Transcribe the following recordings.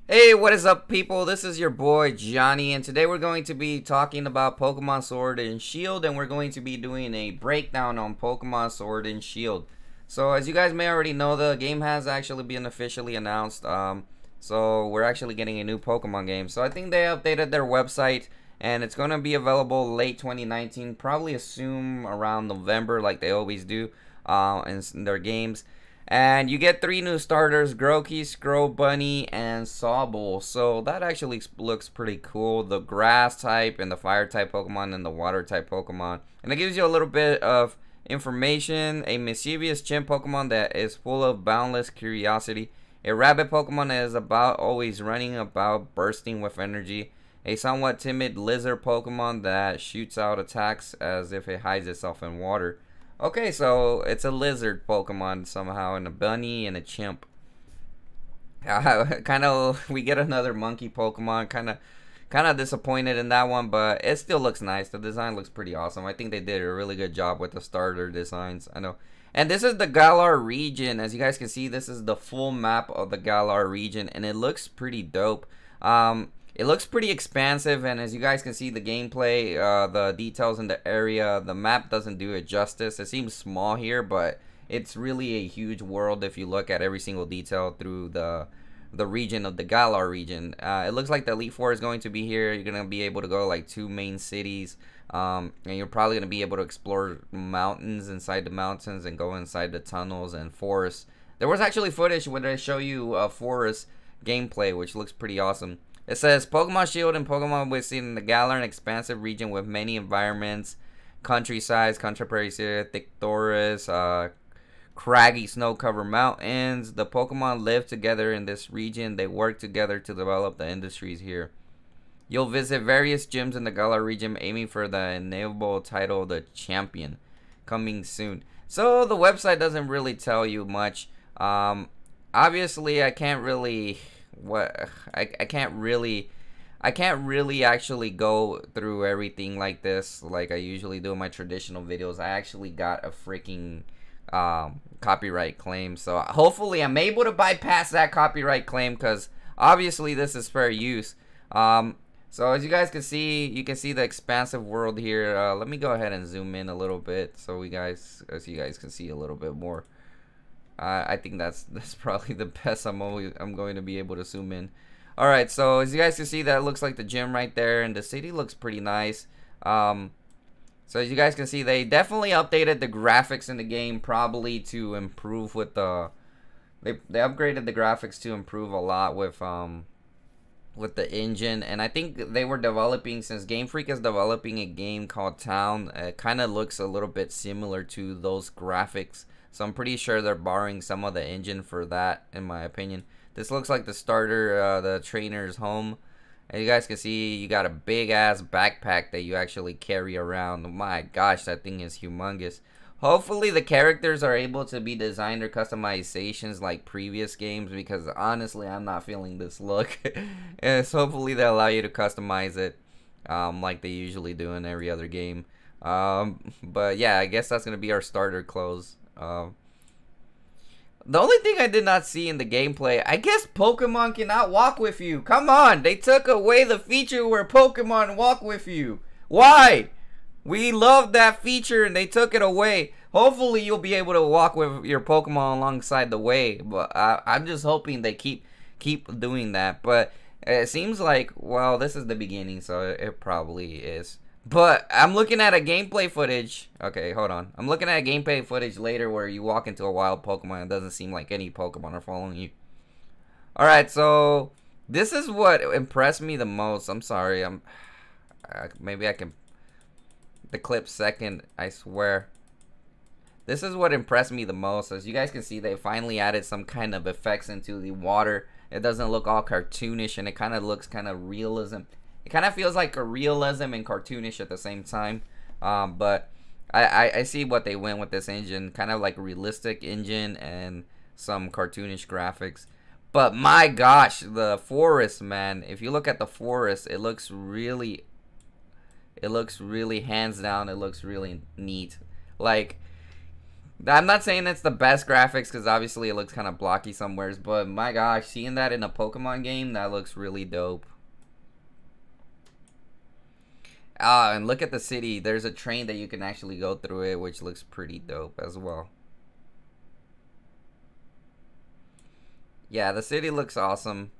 Hey, what is up, people? This is your boy Johnny, and today we're going to be talking about Pokemon Sword and Shield, and we're going to be doing a breakdown on Pokemon Sword and Shield. So, as you guys may already know, the game has actually been officially announced. So we're actually getting a new Pokemon game. So I think they updated their website, and it's going to be available late 2019. Probably assume around November, like they always do, in their games. And you get 3 new starters: Grookey, Scrobunny, and Sobble. So that actually looks pretty cool. The grass type and the fire type Pokemon and the water type Pokemon. And it gives you a little bit of information. A mischievous chimp Pokemon that is full of boundless curiosity. A rabbit Pokemon that is about always running about, bursting with energy. A somewhat timid lizard Pokemon that shoots out attacks as if it hides itself in water. Okay, so it's a lizard Pokemon somehow, and a bunny and a chimp. Kind of, we get another monkey Pokemon. Kind of disappointed in that one, but it still looks nice. The design looks pretty awesome. I think they did a really good job with the starter designs. I know. And this is the Galar region. As you guys can see, this is the full map of the Galar region, and it looks pretty dope. It looks pretty expansive, and as you guys can see, the gameplay, the details in the area, the map doesn't do it justice. It seems small here, but it's really a huge world if you look at every single detail through the region of the Galar region. It looks like the Elite Four is going to be here. You're going to be able to go to like 2 main cities, and you're probably going to be able to explore mountains inside the mountains and go inside the tunnels and forests. There was actually footage where they show you forest gameplay, which looks pretty awesome. It says Pokemon Shield and Pokemon within the Galar, an expansive region with many environments, countrysides, contemporary Syria, thick forests, craggy snow-covered mountains. The Pokemon live together in this region. They work together to develop the industries here. You'll visit various gyms in the Galar region, aiming for the inevitable title, the Champion, coming soon. So the website doesn't really tell you much. Obviously, I can't really I can't really actually go through everything like this like I usually do in my traditional videos. I actually got a freaking copyright claim, so hopefully I'm able to bypass that copyright claim, because obviously this is fair use. So as you guys can see, you can see the expansive world here. Let me go ahead and zoom in a little bit so you guys can see a little bit more. I think that's probably the best I'm going to be able to zoom in. All right, so as you guys can see, that looks like the gym right there, and the city looks pretty nice. So as you guys can see, they definitely updated the graphics in the game, probably to improve with the they upgraded the graphics to improve a lot with the engine. And I think they were developing, since Game Freak is developing a game called Town, it kind of looks a little bit similar to those graphics. So I'm pretty sure they're borrowing some of the engine for that, in my opinion. This looks like the starter, the trainer's home. And you guys can see you got a big ass backpack that you actually carry around. My gosh, that thing is humongous. Hopefully the characters are able to be designed or customizations like previous games, because honestly I'm not feeling this look. And so hopefully they allow you to customize it like they usually do in every other game. But yeah, I guess that's gonna be our starter clothes. The only thing I did not see in the gameplay, I guess Pokemon cannot walk with you. Come on, they took away the feature where Pokemon walk with you. Why? We love that feature and they took it away. Hopefully you'll be able to walk with your Pokemon alongside the way, but I'm just hoping they keep doing that. But it seems like, well, this is the beginning, so it probably is. But I'm looking at a gameplay footage. Okay, hold on. I'm looking at a gameplay footage later where you walk into a wild Pokemon. It doesn't seem like any Pokemon are following you. Alright, so this is what impressed me the most. I'm sorry. Maybe I can... The clip second, I swear. This is what impressed me the most. As you guys can see, they finally added some kind of effects into the water. It doesn't look all cartoonish, and it kind of looks kind of realism. It kind of feels like a realism and cartoonish at the same time. But I see what they went with this engine. Kind of like realistic engine and some cartoonish graphics. But my gosh, the forest, man. If you look at the forest, it looks really hands down, it looks really neat. Like, I'm not saying it's the best graphics because obviously it looks kind of blocky somewheres, but my gosh, seeing that in a Pokemon game, that looks really dope. Ah, and look at the city. There's a train that you can actually go through it, which looks pretty dope as well. Yeah, the city looks awesome.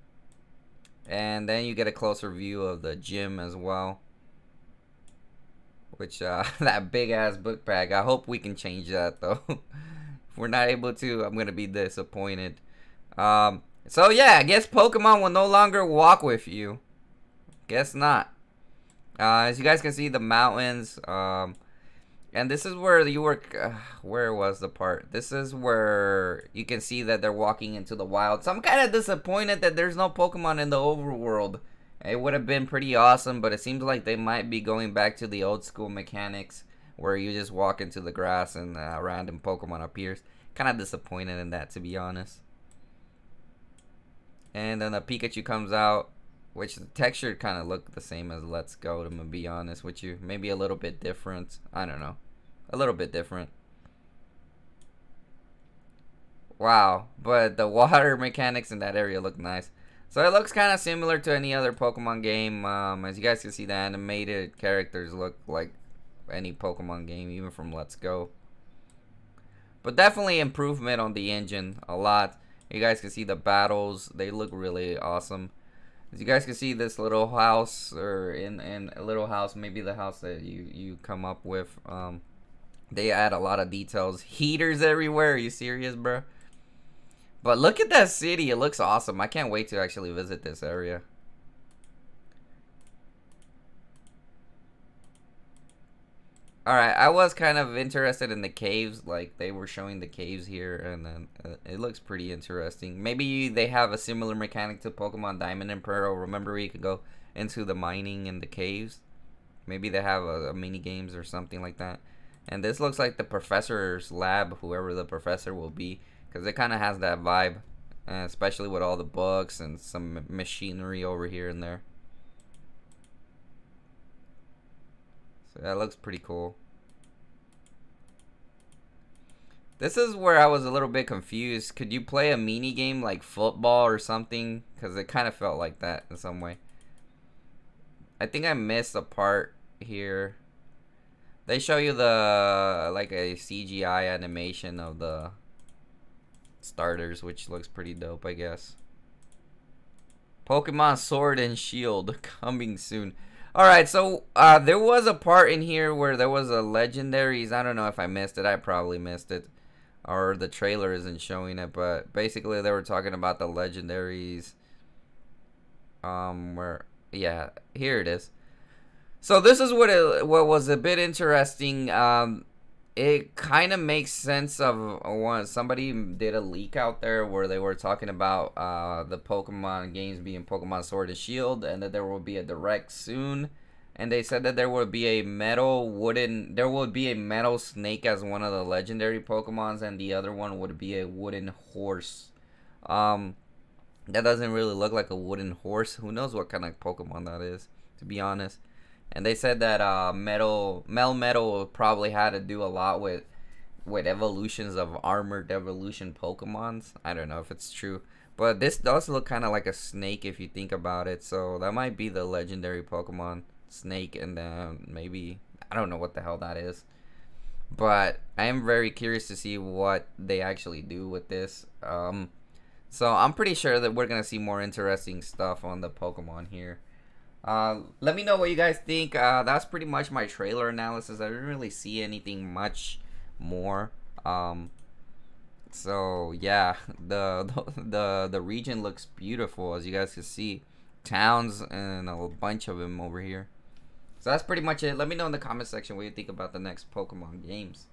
And then you get a closer view of the gym as well. Which, that big ass book bag. I hope we can change that though. If we're not able to, I'm gonna be disappointed. So yeah, I guess Pokemon will no longer walk with you. Guess not. As you guys can see, the mountains. And this is where you were. Where was the part? This is where you can see that they're walking into the wild. So I'm kind of disappointed that there's no Pokemon in the overworld. It would have been pretty awesome, but it seems like they might be going back to the old school mechanics where you just walk into the grass and a random Pokemon appears. Kind of disappointed in that, to be honest. And then a Pikachu comes out, which the texture kind of looked the same as Let's Go, to be honest with you. Maybe a little bit different. I don't know. A little bit different. Wow, but the water mechanics in that area look nice. So it looks kind of similar to any other Pokemon game. As you guys can see, the animated characters look like any Pokemon game, even from Let's Go. But definitely improvement on the engine, a lot. You guys can see the battles, they look really awesome. As you guys can see, this little house, or in a little house, maybe the house that you come up with, they add a lot of details. Heaters everywhere, are you serious, bro? But look at that city, it looks awesome. I can't wait to actually visit this area. Alright, I was kind of interested in the caves, like they were showing the caves here, and then it looks pretty interesting. Maybe they have a similar mechanic to Pokemon Diamond and Pearl. Remember, you could go into the mining in the caves. Maybe they have a mini games or something like that. And this looks like the professor's lab, whoever the professor will be, because it kind of has that vibe, especially with all the books and some machinery over here and there. So that looks pretty cool. This is where I was a little bit confused. Could you play a mini game like football or something? Because it kind of felt like that in some way. I think I missed a part here. They show you the like a CGI animation of the starters, which looks pretty dope, I guess. Pokemon Sword and Shield coming soon. Alright, so there was a part in here where there was a legendaries. I don't know if I missed it. I probably missed it. Or the trailer isn't showing it. But basically they were talking about the legendaries. Yeah, here it is. So this is what was a bit interesting. It kind of makes sense of somebody did a leak out there where they were talking about the Pokemon games being Pokemon Sword and Shield, and that there will be a direct soon. And they said that there would be a metal snake as one of the legendary Pokemons, and the other one would be a wooden horse. That doesn't really look like a wooden horse. Who knows what kind of Pokemon that is, to be honest. And they said that Melmetal probably had to do a lot with evolutions of armored evolution Pokemons. I don't know if it's true, but this does look kind of like a snake if you think about it. So that might be the legendary Pokemon snake, and then maybe I don't know what the hell that is. But I am very curious to see what they actually do with this. So I'm pretty sure that we're gonna see more interesting stuff on the Pokemon here. Let me know what you guys think. That's pretty much my trailer analysis. I didn't really see anything much more. So yeah, the region looks beautiful, as you guys can see. Towns and a bunch of them over here. So that's pretty much it. Let me know in the comment section what you think about the next Pokemon games.